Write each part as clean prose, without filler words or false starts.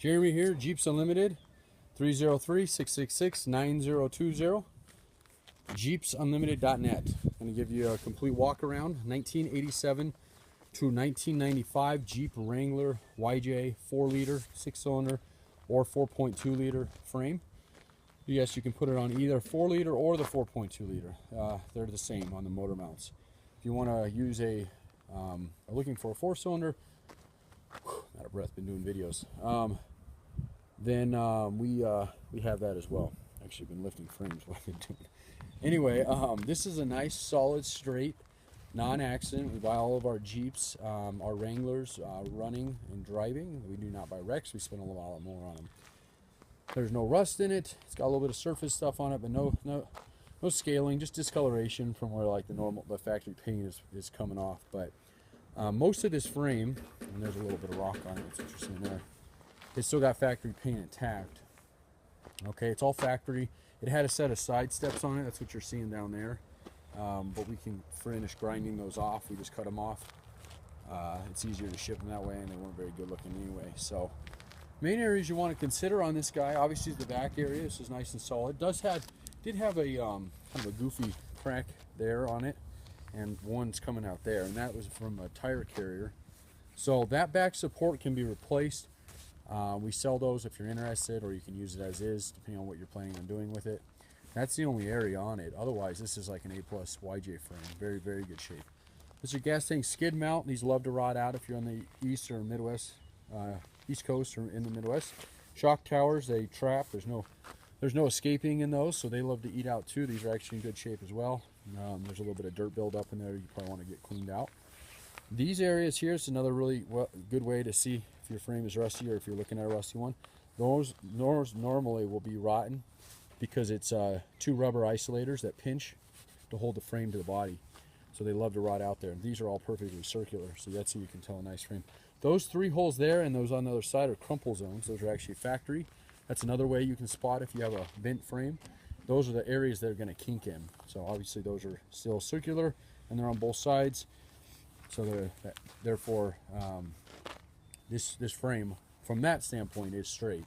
Jeremy here, Jeeps Unlimited, 303-666-9020, jeepsunlimited.net. I'm going to give you a complete walk around. 1987 to 1995 Jeep Wrangler YJ 4-liter 6-cylinder or 4.2 liter frame. Yes, you can put it on either 4-liter or the 4.2 liter. They're the same on the motor mounts. If you want to use are looking for a 4-cylinder, out of breath, been doing videos, then we have that as well. Actually been lifting frames while I've been doing it. Anyway, this is a nice solid straight non-accident. We buy all of our Jeeps, our Wranglers, running and driving. We do not buy wrecks. We spend a lot more on them. There's no rust in it. It's got a little bit of surface stuff on it, but no scaling, just discoloration from where like the factory paint is coming off. But most of this frame, and there's a little bit of rock on it, it's interesting there, it's still got factory paint intact. Okay, it's all factory. It had a set of side steps on it. That's what you're seeing down there. But we can finish grinding those off. We just cut them off. It's easier to ship them that way, and they weren't very good looking anyway. So main areas you want to consider on this guy, obviously, is the back area. This is nice and solid. Did have a kind of a goofy crack there on it, and one's coming out there, and that was from a tire carrier. So that back support can be replaced. We sell those if you're interested, or you can use it as is, depending on what you're planning on doing with it. That's the only area on it. Otherwise, this is like an A+ YJ frame. Very, very good shape. This is your gas tank skid mount. These love to rot out if you're on the east or Midwest, East Coast or in the Midwest. Shock towers, they trap. There's no escaping in those, so they love to eat out too. These are actually in good shape as well. There's a little bit of dirt buildup in there. You probably want to get cleaned out. These areas here is another really good way to see if your frame is rusty or if you're looking at a rusty one. Those normally will be rotten because it's two rubber isolators that pinch to hold the frame to the body. So they love to rot out there. These are all perfectly circular, so that's how you can tell a nice frame. Those 3 holes there and those on the other side are crumple zones. Those are actually factory. That's another way you can spot if you have a bent frame. Those are the areas that are going to kink in. So obviously those are still circular and they're on both sides. So therefore, this frame, from that standpoint, is straight.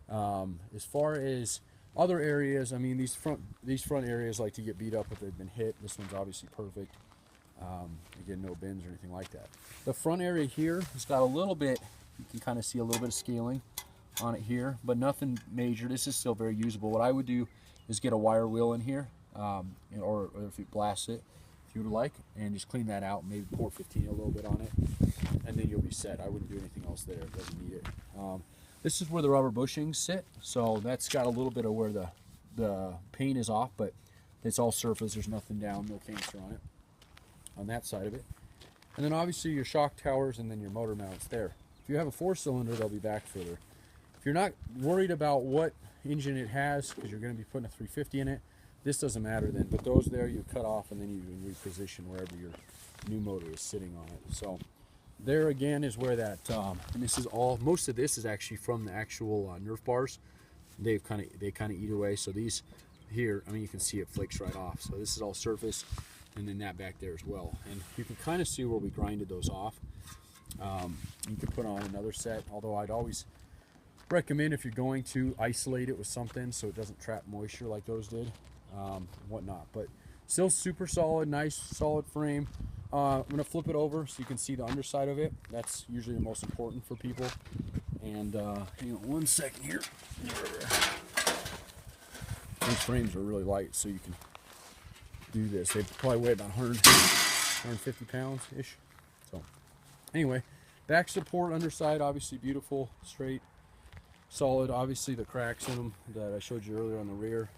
As far as other areas, I mean, these front areas like to get beat up if they've been hit. This one's obviously perfect. Again, no bends or anything like that. The front area here has got a little bit, you can kind of see a little bit of scaling on it here, but nothing major. This is still very usable. What I would do is get a wire wheel in here, or if you blast it, if you would like, and just clean that out, maybe pour 15 a little bit on it, and then you'll be set. I wouldn't do anything else there. It doesn't need it. This is where the rubber bushings sit, so that's got a little bit of where the paint is off, but it's all surface. There's nothing down, no cancer on it, on that side of it. And then obviously your shock towers and then your motor mounts there. If you have a 4-cylinder, they'll be back further. If you're not worried about what engine it has, because you're going to be putting a 350 in it, this doesn't matter then. But those there you cut off and then you can reposition wherever your new motor is sitting on it. So there again is where that, and this is all, most of this is actually from the actual Nerf bars. They kind of eat away. So these here, I mean, you can see it flakes right off. So this is all surface, and then that back there as well. And you can kind of see where we grinded those off. You can put on another set, although I'd always recommend, if you're going to, isolate it with something so it doesn't trap moisture like those did, whatnot. But still super solid, nice solid frame. I'm going to flip it over so you can see the underside of it. That's usually the most important for people. And hang on one second here. These frames are really light, so you can do this. They probably weigh about 150 pounds ish. So anyway, back support, underside, obviously beautiful, straight, solid. Obviously the cracks in them that I showed you earlier on the rear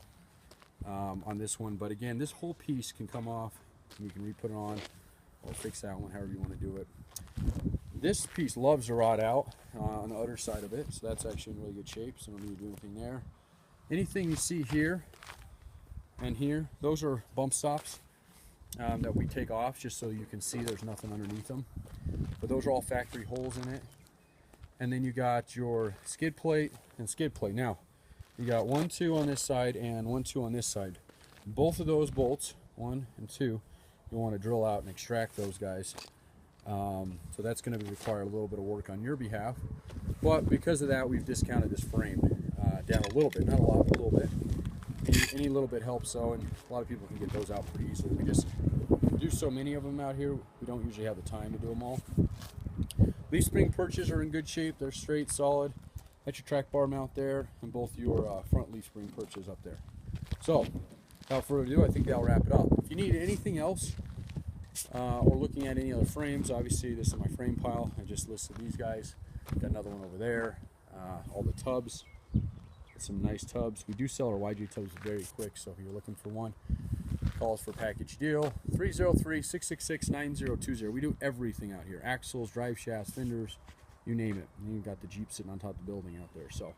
on this one. But again, this whole piece can come off. You can re-put it on or fix that one however you want to do it. This piece loves to rot out on the other side of it, so that's actually in really good shape, so no need to do anything there. Anything you see here and here, those are bump stops that we take off just so you can see there's nothing underneath them. But those are all factory holes in it. And then you got your skid plate and skid plate. Now, you got 1, 2 on this side and 1, 2 on this side. Both of those bolts, 1 and 2, you want to drill out and extract those guys. So that's going to require a little bit of work on your behalf. But because of that, we've discounted this frame down a little bit, not a lot, but a little bit. Any little bit helps, so, and a lot of people can get those out pretty easily. We just do so many of them out here, we don't usually have the time to do them all. Leaf spring perches are in good shape. They're straight, solid. That's your track bar mount there, and both your front leaf spring perches up there. So, without further ado, I think that'll wrap it up. If you need anything else, or looking at any other frames, obviously this is my frame pile. I just listed these guys. Got another one over there. All the tubs. Got some nice tubs. We do sell our YJ tubs very quick, so if you're looking for one, call us for a package deal. 303-666-9020. We do everything out here. Axles, drive shafts, fenders, you name it. And you've got the Jeep sitting on top of the building out there. So,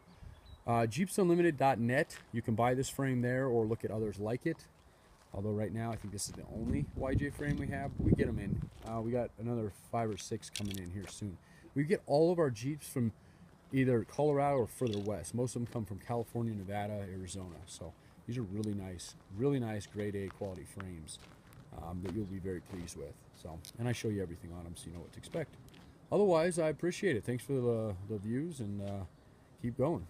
jeepsunlimited.net. You can buy this frame there or look at others like it. Although right now I think this is the only YJ frame we have. We get them in. We got another 5 or 6 coming in here soon. We get all of our Jeeps from either Colorado or further west. Most of them come from California, Nevada, Arizona. So these are really nice grade A quality frames that you'll be very pleased with. So, and I show you everything on them so you know what to expect. Otherwise, I appreciate it. Thanks for the views, and keep going.